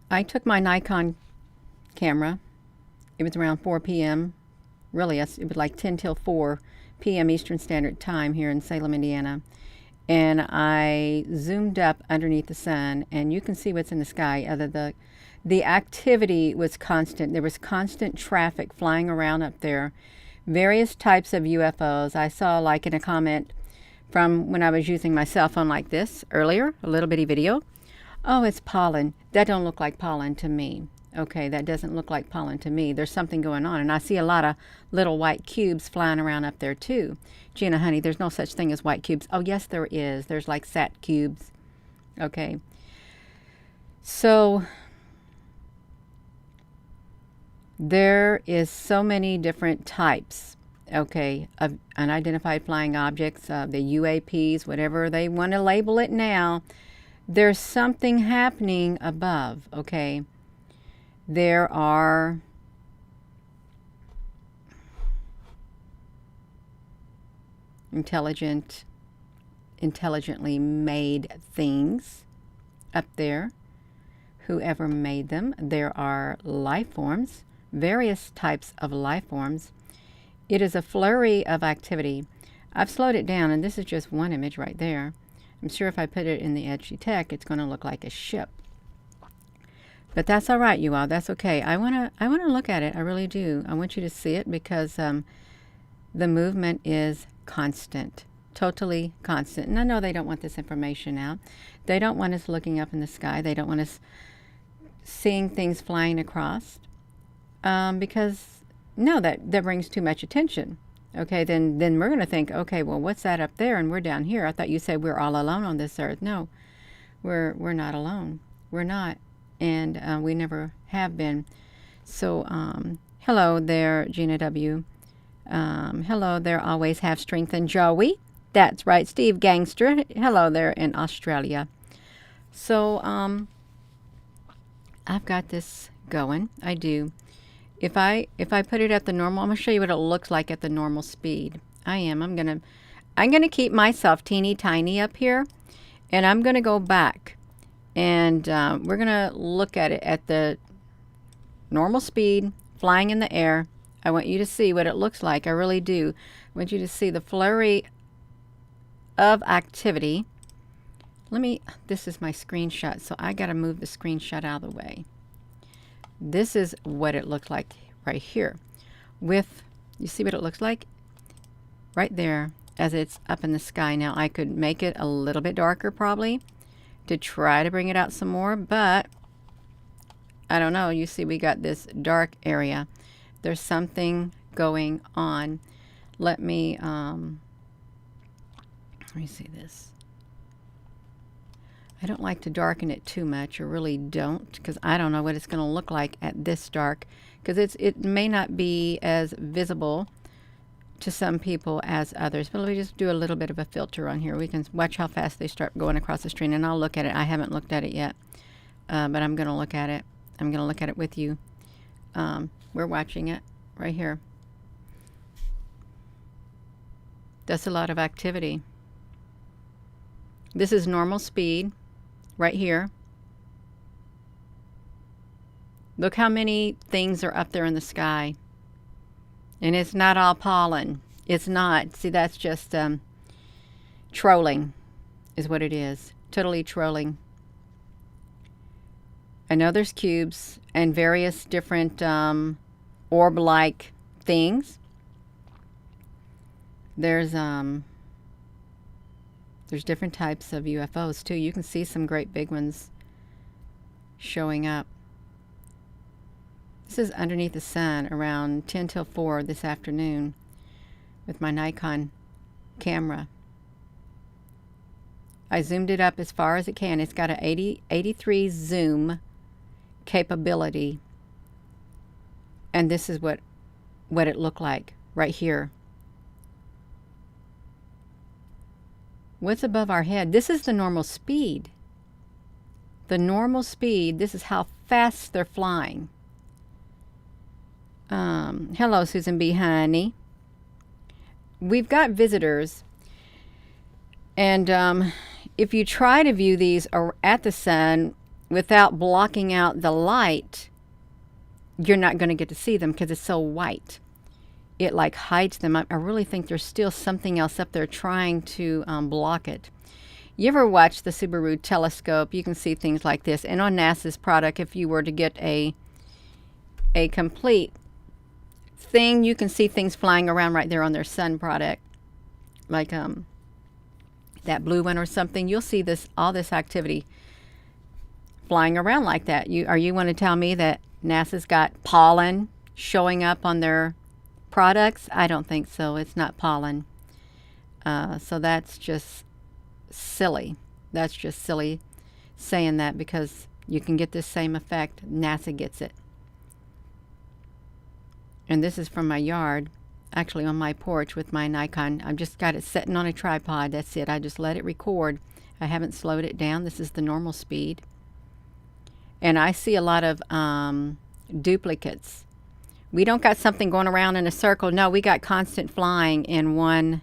I took my Nikon camera. It was around 4 p.m. Really, it was like 10 till 4 p.m. Eastern Standard Time here in Salem, Indiana. And I zoomed up underneath the sun, and you can see what's in the sky. The activity was constant. There was constant traffic flying around up there. Various types of UFOs. I saw, like in a comment from when I was using my cell phone like this earlier, a little bitty video. Oh, it's pollen. That don't look like pollen to me. Okay, that doesn't look like pollen to me. There's something going on. And I see a lot of little white cubes flying around up there too. Gina, honey, there's no such thing as white cubes. Oh, yes, there is. There's like sat cubes. Okay. So there is so many different types, okay, of unidentified flying objects, the UAPs, whatever they want to label it now. There's something happening above, okay? There are intelligently made things up there. Whoever made them. There are life forms, various types of life forms. It is a flurry of activity. I've slowed it down, and this is just one image right there. I'm sure if I put it in the Edge Tech, it's going to look like a ship. But that's all right, you all. That's okay. I wanna look at it. I really do. I want you to see it because the movement is constant, totally constant. And I know they don't want this information out. They don't want us looking up in the sky. They don't want us seeing things flying across because no, that brings too much attention. Okay, then we're going to think, okay, well, what's that up there? And we're down here. I thought you said we're all alone on this earth. No, we're not alone. We're not. And we never have been. So, hello there, Gina W. Hello there, always have strength and Joey. That's right, Steve Gangster. Hello there in Australia. So, I've got this going. I do. If I put it at the normal, I'm gonna show you what it looks like at the normal speed. I'm gonna keep myself teeny tiny up here, and I'm gonna go back. And we're going to look at it at the normal speed, flying in the air. I want you to see what it looks like. I really do. I want you to see the flurry of activity. This is my screenshot, so I got to move the screenshot out of the way. This is what it looks like right here. You see what it looks like? Right there as it's up in the sky. Now, I could make it a little bit darker probably, to try to bring it out some more, but I don't know. You see we got this dark area. There's something going on. Let me see this. I don't like to darken it too much. I really don't, because I don't know what it's going to look like at this dark, because it may not be as visible to some people as others. But let me just do a little bit of a filter on here. We can watch how fast they start going across the screen, and I'll look at it. I haven't looked at it yet, but I'm going to look at it. I'm going to look at it with you. We're watching it right here. That's a lot of activity. This is normal speed right here. Look how many things are up there in the sky. And it's not all pollen. It's not. See, that's just trolling is what it is. Totally trolling. I know there's cubes and various different orb-like things. There's different types of UFOs too. You can see some great big ones showing up. This is underneath the sun around 10 till 4 this afternoon with my Nikon camera. I zoomed it up as far as it can. It's got an 83 zoom capability. And this is what it looked like right here. What's above our head? This is the normal speed. The normal speed, this is how fast they're flying. Hello, Susan B. Honey. We've got visitors, and if you try to view these at the sun, without blocking out the light, you're not going to get to see them because it's so white. It like hides them. I really think there's still something else up there trying to block it. You ever watch the Subaru telescope? You can see things like this. And on NASA's product, if you were to get a complete thing, you can see things flying around right there on their sun product, like that blue one or something. You'll see all this activity flying around like that. Are you want to tell me that NASA's got pollen showing up on their products? I don't think so. It's not pollen. So that's just silly. That's just silly saying that, because you can get this same effect. NASA gets it. And this is from my yard, actually on my porch with my Nikon. I've just got it sitting on a tripod. That's it. I just let it record. I haven't slowed it down. This is the normal speed. And I see a lot of duplicates. We don't got something going around in a circle. No, we got constant flying in one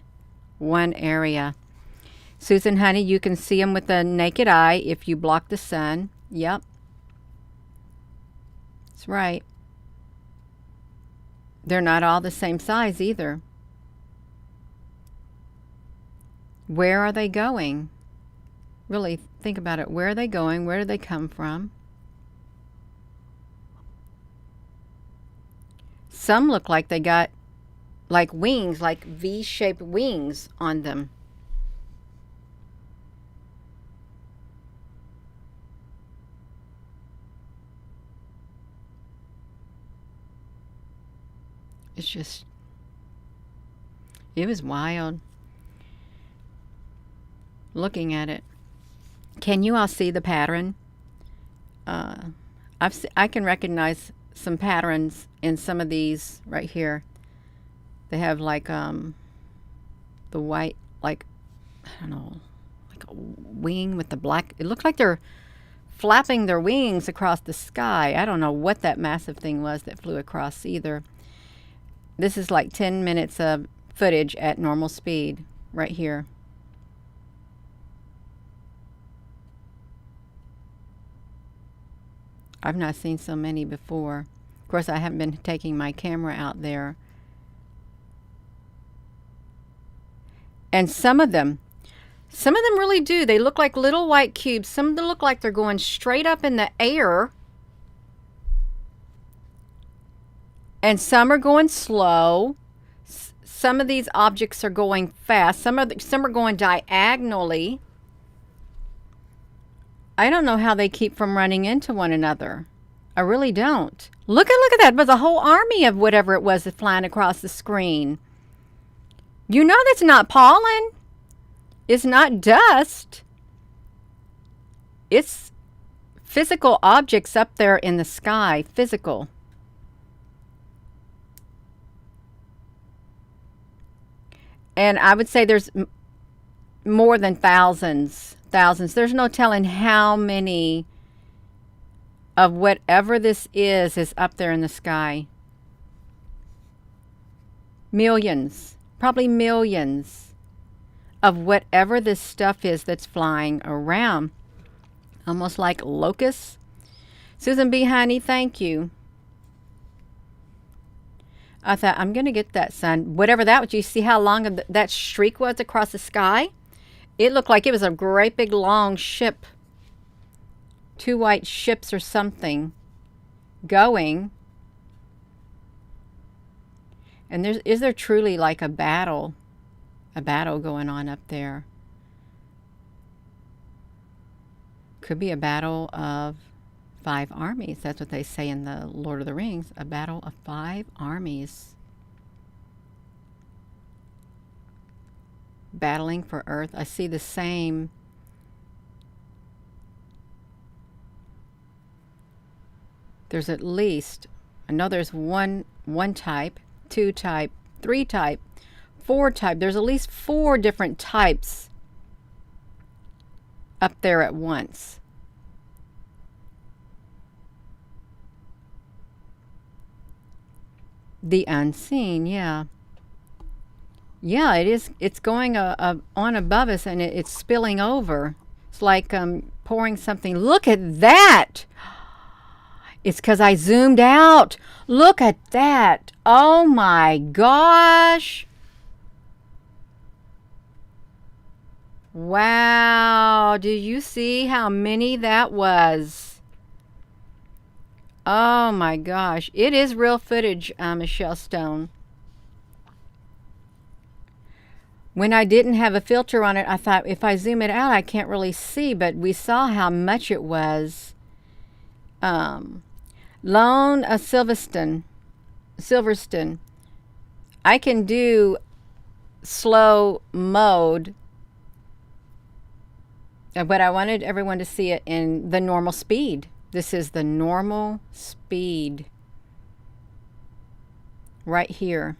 area. Susan, honey, you can see them with the naked eye if you block the sun. Yep. That's right. They're not all the same size either. Where are they going? Really think about it. Where are they going? Where do they come from? Some look like they got like wings, like V-shaped wings on them. It's just, it was wild looking at it. Can you all see the pattern? I can recognize some patterns in some of these right here. They have like the white, like, I don't know, like a wing with the black. It looks like they're flapping their wings across the sky. I don't know what that massive thing was that flew across either. This is like 10 minutes of footage at normal speed right here. I've not seen so many before. Of course, I haven't been taking my camera out there. And some of them really do. They look like little white cubes. Some of them look like they're going straight up in the air. And some are going slow. Some of these objects are going fast. Some are going diagonally. I don't know how they keep from running into one another. I really don't. Look at that. There's a whole army of whatever it was that's flying across the screen. You know that's not pollen. It's not dust. It's physical objects up there in the sky. Physical. And I would say there's more than thousands. There's no telling how many of whatever this is up there in the sky. Millions, probably millions of whatever this stuff is that's flying around. Almost like locusts. Susan B. Honey, thank you. I thought, I'm going to get that, son. Whatever that was, you see how long that streak was across the sky? It looked like it was a great big long ship. 2 white ships or something going. And is there truly like a battle going on up there? Could be a battle of 5 armies. That's what they say in the Lord of the Rings. A battle of 5 armies. Battling for Earth. I see the same. There's at least, I know there's one type, 2 type, 3 type, 4 type. There's at least 4 different types up there at once. The unseen, yeah. Yeah, it is. It's going on above us, and it's spilling over. like pouring something. Look at that. It's because I zoomed out. Look at that. Oh my gosh. Wow. Do you see how many that was? Oh my gosh. It is real footage, Michelle Stone. When I didn't have a filter on it, I thought if I zoom it out, I can't really see, but we saw how much it was. Lone Silverstone. I can do slow mode, but I wanted everyone to see it in the normal speed. This is the normal speed right here.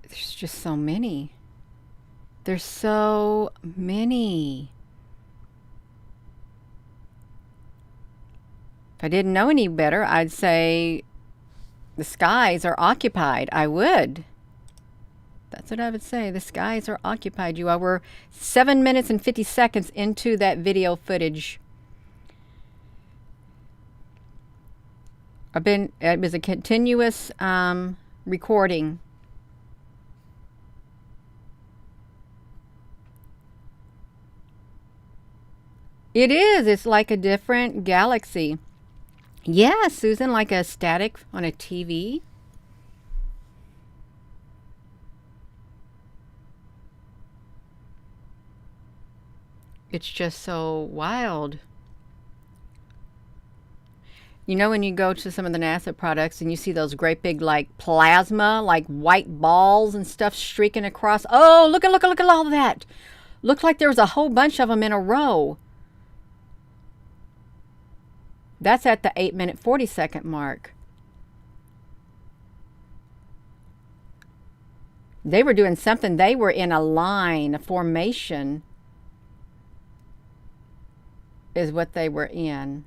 There's just so many. There's so many. If I didn't know any better, I'd say the skies are occupied. I would. That's what I would say. The skies are occupied. You are. We're 7 minutes and 50 seconds into that video footage. It was a continuous recording. It is. It's like a different galaxy. Yeah, Susan, like a static on a TV. It's just so wild. You know, when you go to some of the NASA products and you see those great big like plasma, like white balls and stuff streaking across. Oh, look at all that. Looked like there was a whole bunch of them in a row. That's at the 8-minute 40-second mark. They were doing something. They were in a line, a formation is what they were in.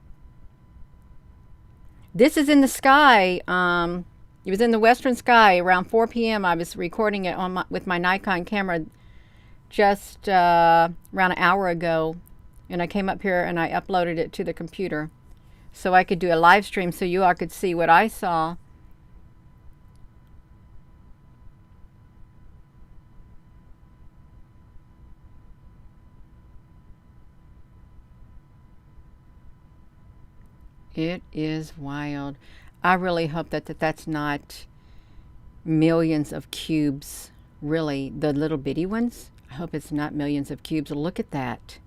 This is in the sky. It was in the western sky around 4 p.m. I was recording it on with my Nikon camera just around an hour ago. And I came up here and I uploaded it to the computer so I could do a live stream so you all could see what I saw. It is wild. I really hope that that's not millions of cubes, really, the little bitty ones. I hope it's not millions of cubes. Look at that.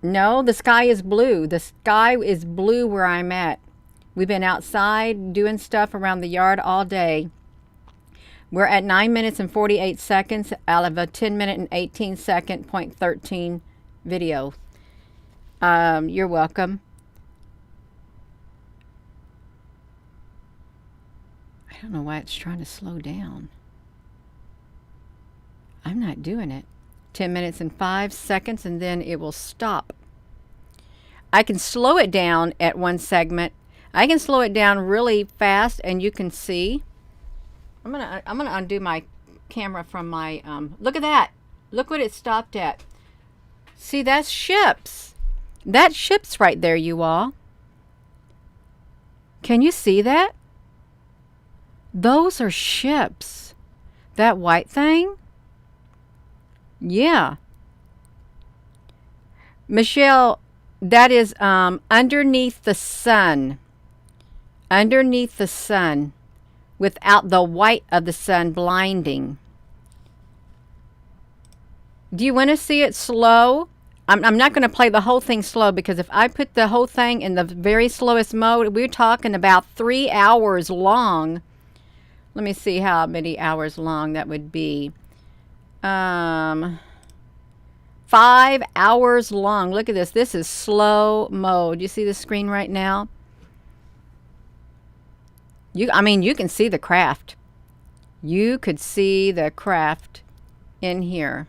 No, the sky is blue. The sky is blue where I'm at. We've been outside doing stuff around the yard all day. We're at 9 minutes and 48 seconds out of a 10 minute and 18 second .13 video. You're welcome. I don't know why it's trying to slow down. I'm not doing it. 10 minutes and 5 seconds and then it will stop. I can slow it down at one segment. I can slow it down really fast and you can see. I'm gonna undo my camera from my look at that. Look what it stopped at. See, that's ships. That ship's right there, you all. Can you see that? Those are ships. That white thing? Yeah. Michelle, that is underneath the sun. Underneath the sun. Without the white of the sun blinding. Do you want to see it slow? I'm not going to play the whole thing slow because if I put the whole thing in the very slowest mode, we're talking about 3 hours long. Let me see how many hours long that would be. 5 hours long. Look at this. This is slow mode. You see the screen right now? I mean, you can see the craft. You could see the craft in here.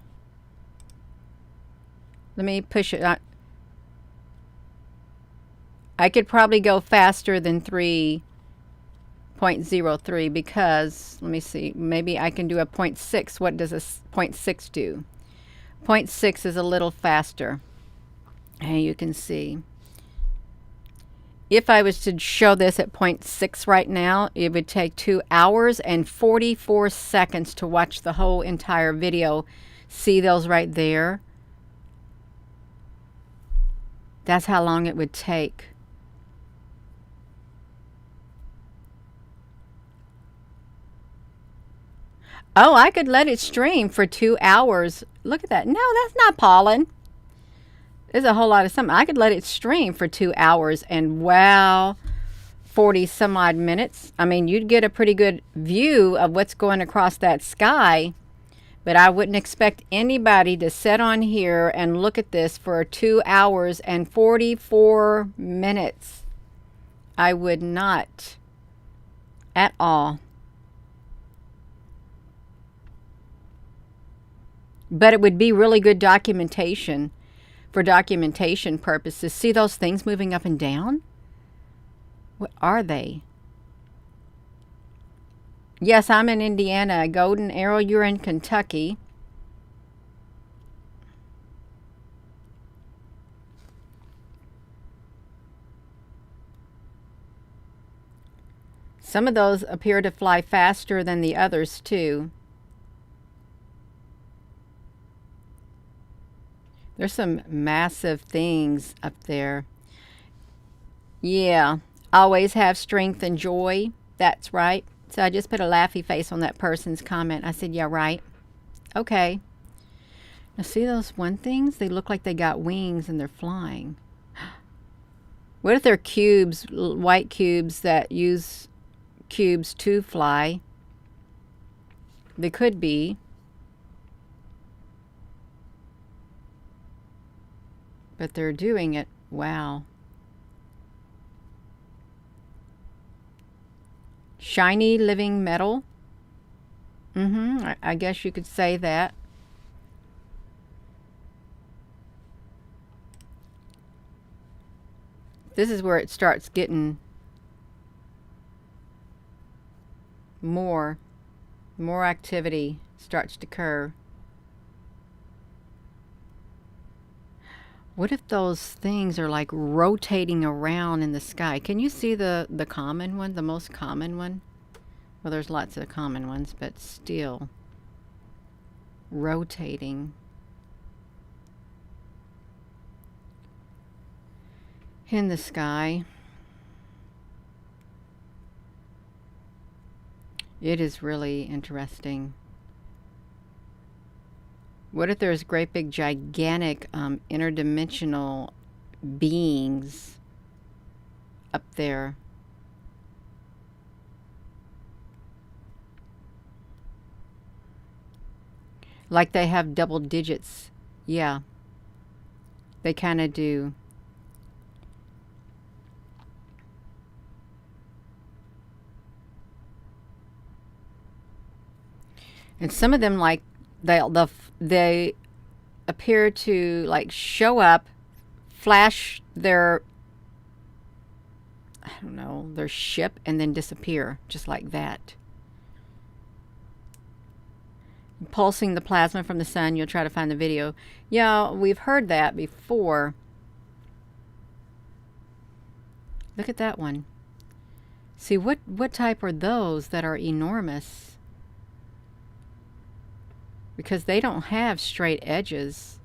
Let me push it. I could probably go faster than 3.03 because, let me see, maybe I can do a 0.6. What does a 0.6 do? 0.6 is a little faster. And you can see. If I was to show this at 0.6 right now, it would take 2 hours and 44 seconds to watch the whole entire video. See those right there? That's how long it would take. Oh, I could let it stream for 2 hours. Look at that. No, that's not pollen. There's a whole lot of something. I could let it stream for 2 hours and wow, 40 some odd minutes. I mean, you'd get a pretty good view of what's going across that sky, but I wouldn't expect anybody to sit on here and look at this for 2 hours and 44 minutes. I would not at all. But it would be really good documentation. For documentation purposes. See those things moving up and down? What are they? Yes, I'm in Indiana. Golden Arrow, you're in Kentucky. Some of those appear to fly faster than the others too. There's some massive things up there. Yeah, always have strength and joy. That's right. So I just put a laughy face on that person's comment. I said, yeah, right. Okay. Now see those one things? They look like they got wings and they're flying. What if they're cubes, white cubes that use cubes to fly? They could be. But they're doing it. Wow. Shiny living metal. I guess you could say that. This is where it starts getting more activity starts to occur. What if those things are like rotating around in the sky? Can you see the common one, the most common one? Well, there's lots of common ones, but still rotating. In the sky. It is really interesting. What if there's great big gigantic interdimensional beings up there? Like they have double digits. Yeah. They kind of do. And some of them, like, they appear to, like, show up, flash their, I don't know, their ship, and then disappear, just like that. Pulsing the plasma from the sun, you'll try to find the video. Yeah, we've heard that before. Look at that one. See, what type are those that are enormous? Because they don't have straight edges.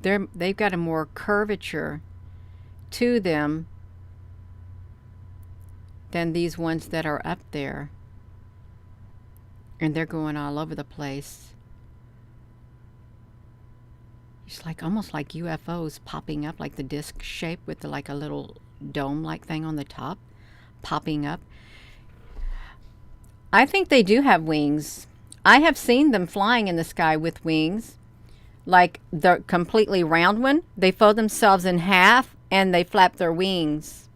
They've got a more curvature to them than these ones that are up there. And they're going all over the place. It's like almost like UFOs popping up, like the disc shape with like a little dome-like thing on the top, popping up. I think they do have wings. I have seen them flying in the sky with wings, like the completely round one. They fold themselves in half and they flap their wings,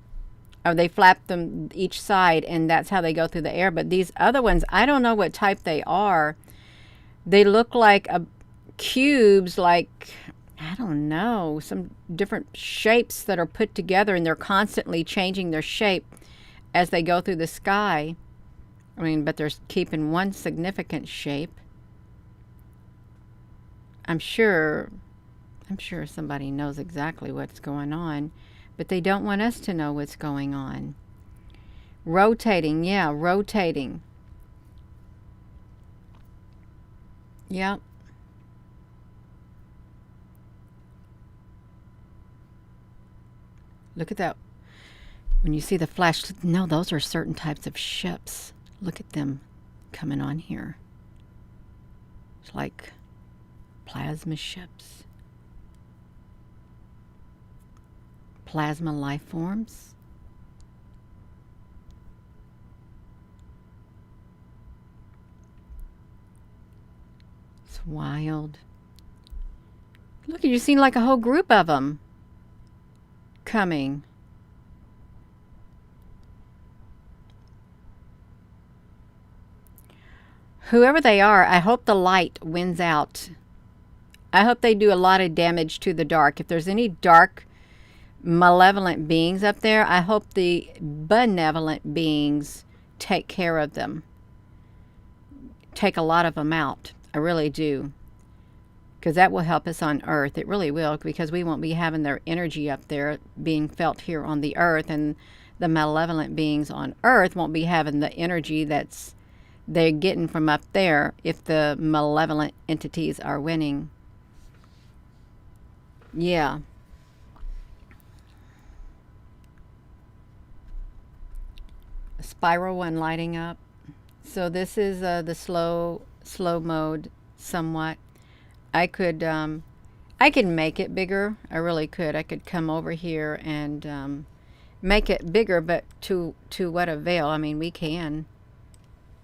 or they flap them each side, and that's how they go through the air. But these other ones, I don't know what type they are. They look like cubes, like, I don't know, some different shapes that are put together, and they're constantly changing their shape as they go through the sky. I mean, but they're keeping one significant shape. I'm sure somebody knows exactly what's going on, but they don't want us to know what's going on. Rotating, yeah, rotating. Yep. Look at that. When you see the flash, no, those are certain types of ships. Look at them coming on here. It's like plasma ships. Plasma life forms. It's wild. Look, you seen like a whole group of them coming. Whoever they are, I hope the light wins out. I hope they do a lot of damage to the dark. If there's any dark, malevolent beings up there, I hope the benevolent beings take care of them. Take a lot of them out. I really do. Because that will help us on Earth. It really will, because we won't be having their energy up there being felt here on the Earth, and the malevolent beings on Earth won't be having the energy that's they're getting from up there if the malevolent entities are winning. Yeah. Spiral one lighting up. So this is the slow mode somewhat. I could make it bigger. I really could. I could come over here and make it bigger, but to what avail? I mean, we can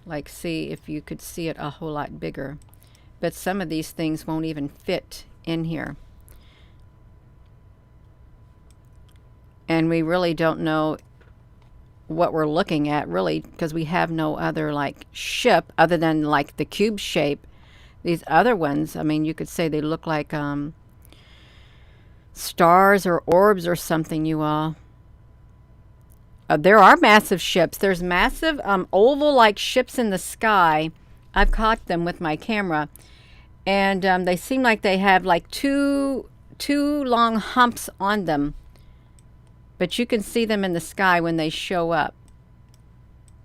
like see if you could see it a whole lot bigger, but some of these things won't even fit in here, and we really don't know what we're looking at, really, because we have no other like ship other than like the cube shape. These other ones, I mean, you could say they look like stars or orbs or something, you all. There are massive ships. There's massive oval-like ships in the sky. I've caught them with my camera, and they seem like they have like two long humps on them. But you can see them in the sky when they show up.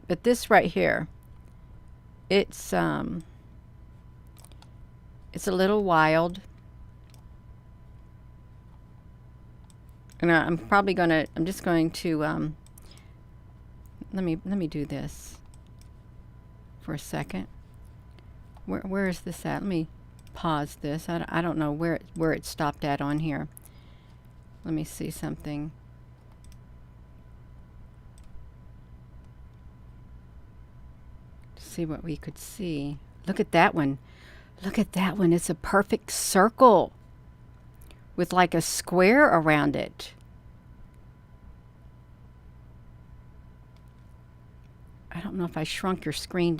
But this right here, it's a little wild. And I'm just going to let me do this for a second. Where is this at? Let me pause this. I don't know where it stopped at on here. Let me see something. See what we could see. Look at that one. Look at that one. It's a perfect circle with like a square around it. I don't know if I shrunk your screen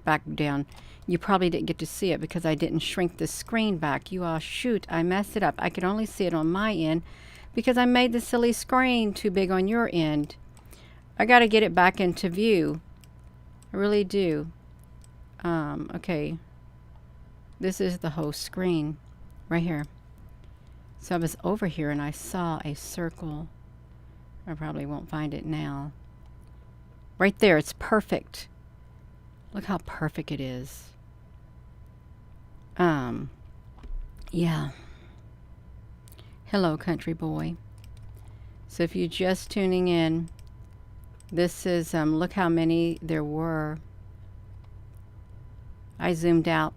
back down. You probably didn't get to see it because I didn't shrink the screen back. You all, shoot, I messed it up. I could only see it on my end because I made the silly screen too big on your end. I got to get it back into view. I really do. Okay. This is the whole screen right here. So I was over here and I saw a circle. I probably won't find it now. Right there, it's perfect. Look how perfect it is. Yeah. Hello, country boy. So if you're just tuning in, this is, look how many there were. I zoomed out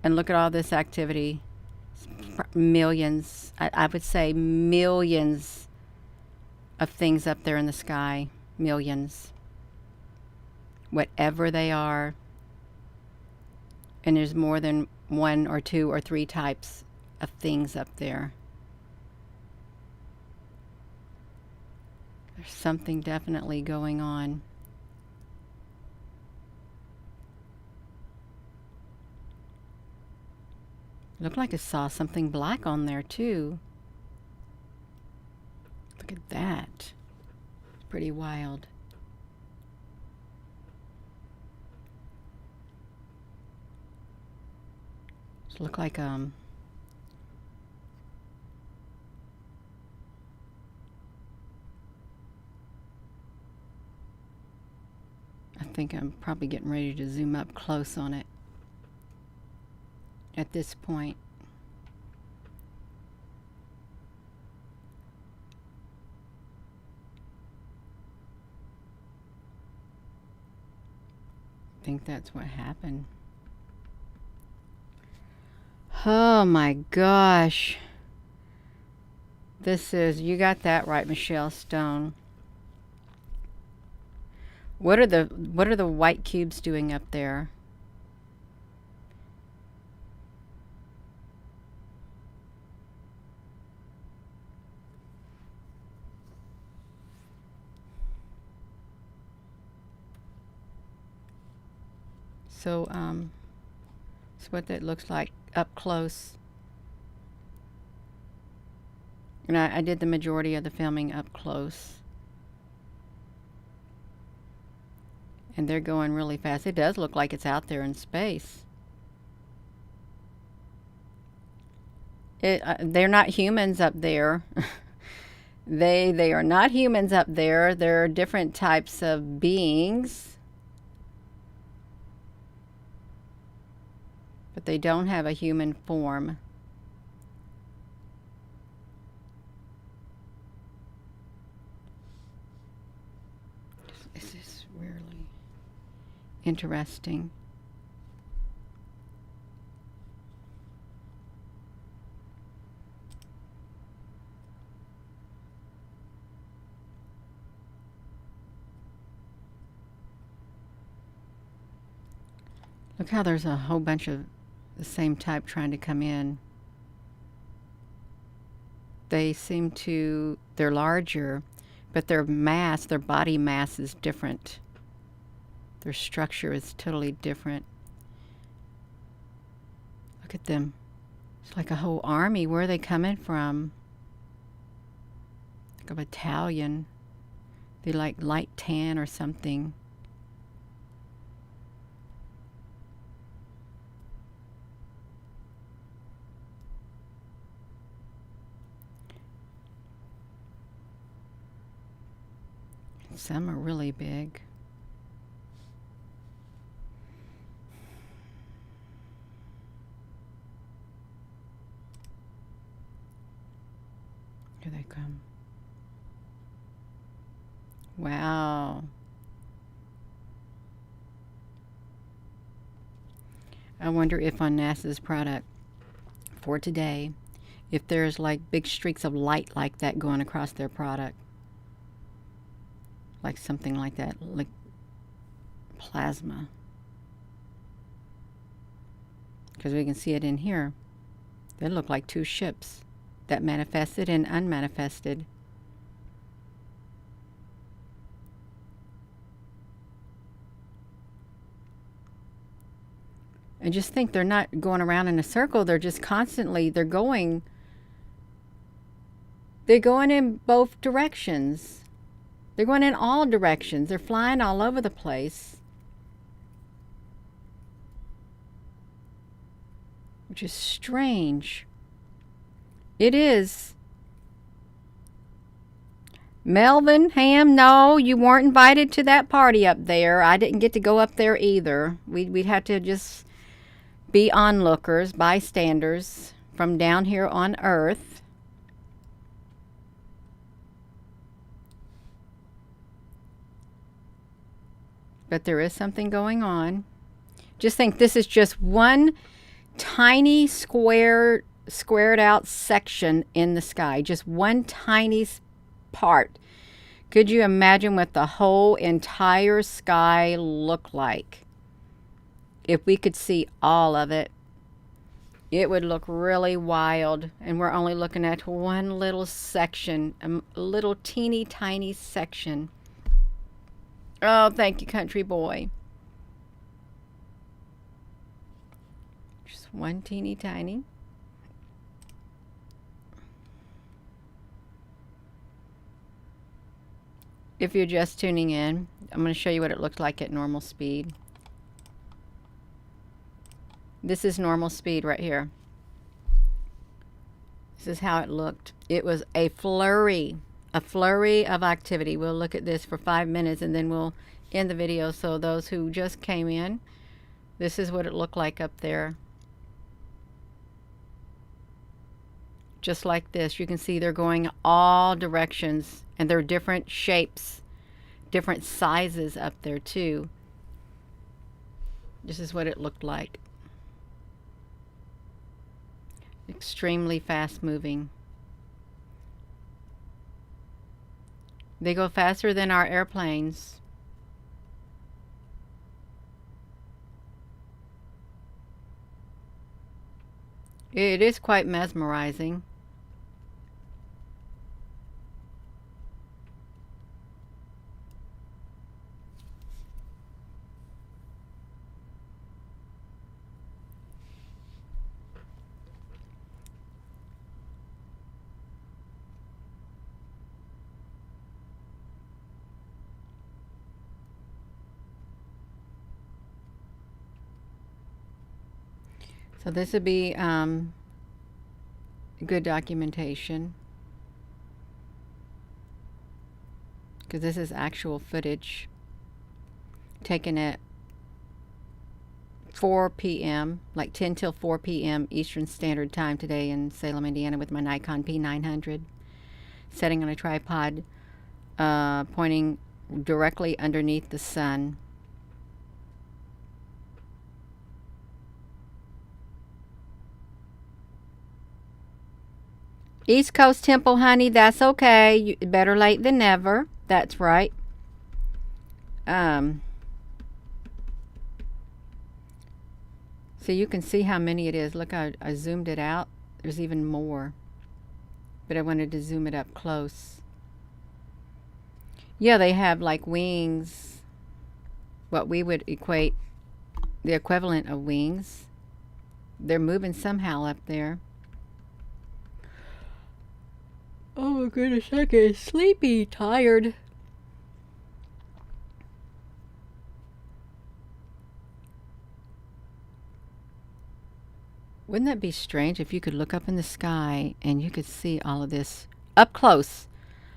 and look at all this activity. Millions, I would say millions of things up there in the sky. Millions. Whatever they are. And there's more than one or two or three types of things up there. There's something definitely going on. Looked like I saw something black on there too. Look at that. It's pretty wild. It looked like I think I'm probably getting ready to zoom up close on it at this point. I think that's what happened. Oh my gosh. This is, you got that right, Michelle Stone. What are the white cubes doing up there? So it's what that looks like up close. And I did the majority of the filming up close. And they're going really fast. It does look like it's out there in space. They're not humans up there. They are not humans up there. They're different types of beings. But they don't have a human form. This is really interesting. Look how there's a whole bunch of the same type trying to come in. They seem to, they're larger, but their mass, their body mass is different. Their structure is totally different. Look at them. It's like a whole army. Where are they coming from? Like a battalion. They like light tan or something. Some are really big. Here they come. Wow. I wonder if on NASA's product for today, if there's like big streaks of light like that going across their product. Like something like that, like plasma. Because we can see it in here. They look like two ships that manifested and unmanifested. And just think, they're not going around in a circle. They're just constantly, they're going in both directions. They're going in all directions. They're flying all over the place. Which is strange. It is. Melvin, Ham, no, you weren't invited to that party up there. I didn't get to go up there either. We'd have to just be onlookers, bystanders from down here on Earth. But there is something going on. Just think, this is just one tiny squared out section in the sky. Just one tiny part. Could you imagine what the whole entire sky looked like? If we could see all of it, it would look really wild. And we're only looking at one little section, a little teeny tiny section. Oh, thank you, country boy. Just one teeny tiny. If you're just tuning in, I'm going to show you what it looked like at normal speed. This is normal speed right here. This is how it looked. It was a flurry of activity. We'll look at this for 5 minutes and then we'll end the video. So those who just came in, this is what it looked like up there. Just like this. You can see they're going all directions and they're different shapes, different sizes up there too. This is what it looked like. Extremely fast moving. They go faster than our airplanes. It is quite mesmerizing. So this would be good documentation, because this is actual footage taken at 4 p.m., like 10 till 4 p.m. Eastern Standard Time today in Salem, Indiana with my Nikon P900, setting on a tripod, pointing directly underneath the sun. East Coast Temple, honey, that's okay. Better late than never. That's right. So you can see how many it is. Look, I zoomed it out. There's even more. But I wanted to zoom it up close. Yeah, they have like wings. What we would equate the equivalent of wings. They're moving somehow up there. Oh my goodness, I get sleepy, tired. Wouldn't that be strange if you could look up in the sky and you could see all of this up close,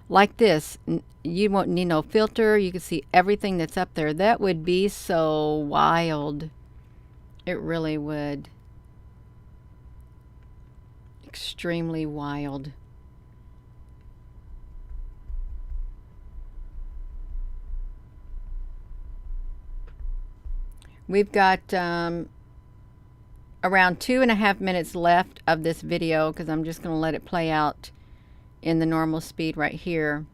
like this? You won't need no filter. You could see everything that's up there. That would be so wild. It really would. Extremely wild. We've got around 2.5 minutes left of this video, because I'm just going to let it play out in the normal speed right here.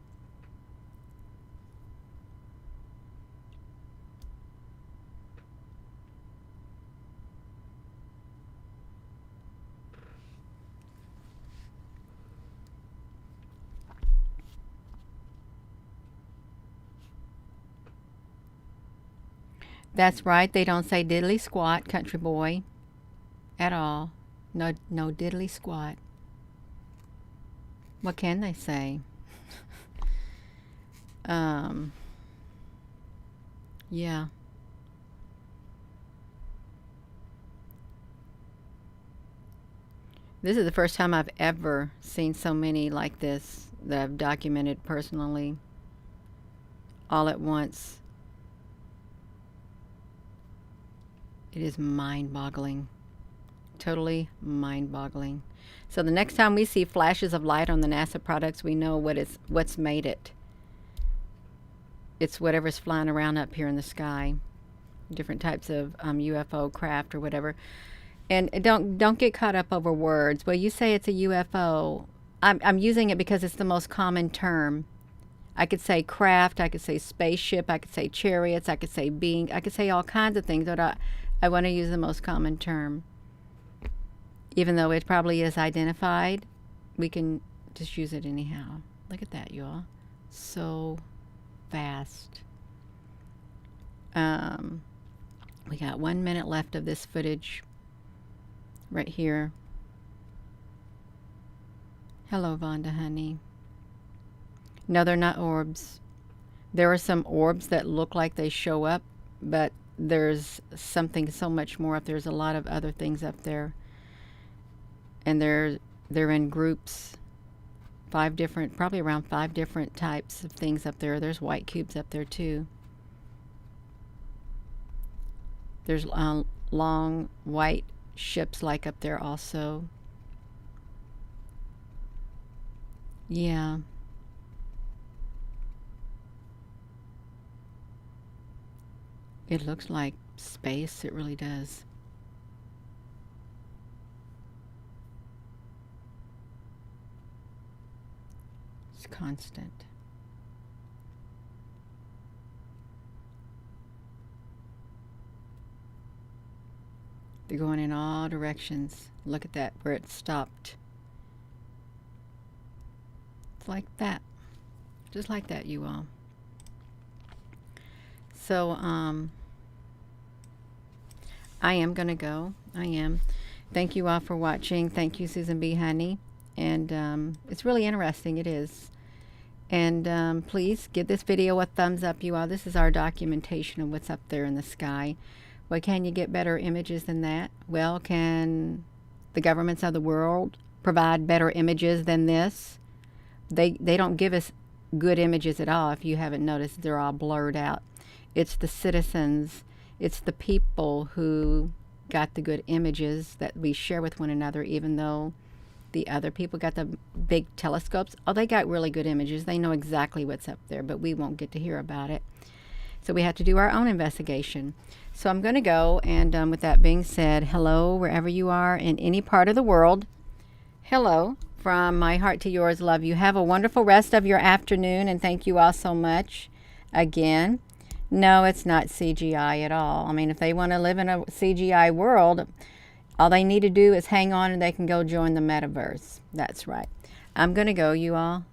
That's right, they don't say diddly squat, country boy, at all. No diddly squat. What can they say? Yeah. This is the first time I've ever seen so many like this that I've documented personally all at once. It is mind-boggling. Totally mind-boggling. So the next time we see flashes of light on the NASA products, we know what's made it. It's whatever's flying around up here in the sky. Different types of UFO craft or whatever. And don't get caught up over words. Well, you say it's a UFO. I'm using it because it's the most common term. I could say craft, I could say spaceship, I could say chariots, I could say being, I could say all kinds of things, but I want to use the most common term. Even though it probably is identified, we can just use it anyhow. Look at that, y'all. So fast. We got 1 minute left of this footage right here. Hello, Vonda, honey. No, they're not orbs. There are some orbs that look like they show up, but there's something so much more up there. There's a lot of other things up there. And they're in groups, probably around 5 different types of things up there. There's white cubes up there too. There's long white ships like up there also. Yeah. It looks like space. It really does. It's constant. They're going in all directions. Look at that, where it stopped. It's like that. Just like that, you all. So, I am going to go. I am. Thank you all for watching. Thank you, Susan B. Honey. And it's really interesting. It is. And please give this video a thumbs up, you all. This is our documentation of what's up there in the sky. Well, can you get better images than that? Well, can the governments of the world provide better images than this? They don't give us good images at all. If you haven't noticed, they're all blurred out. It's the citizens, it's the people who got the good images that we share with one another, even though the other people got the big telescopes. Oh, they got really good images. They know exactly what's up there, but we won't get to hear about it. So we have to do our own investigation. So I'm going to go, and with that being said, hello wherever you are in any part of the world. Hello from my heart to yours. Love you. Have a wonderful rest of your afternoon, and thank you all so much again. No, it's not CGI at all. I mean, if they want to live in a CGI world, all they need to do is hang on and they can go join the metaverse. That's right. I'm going to go, you all.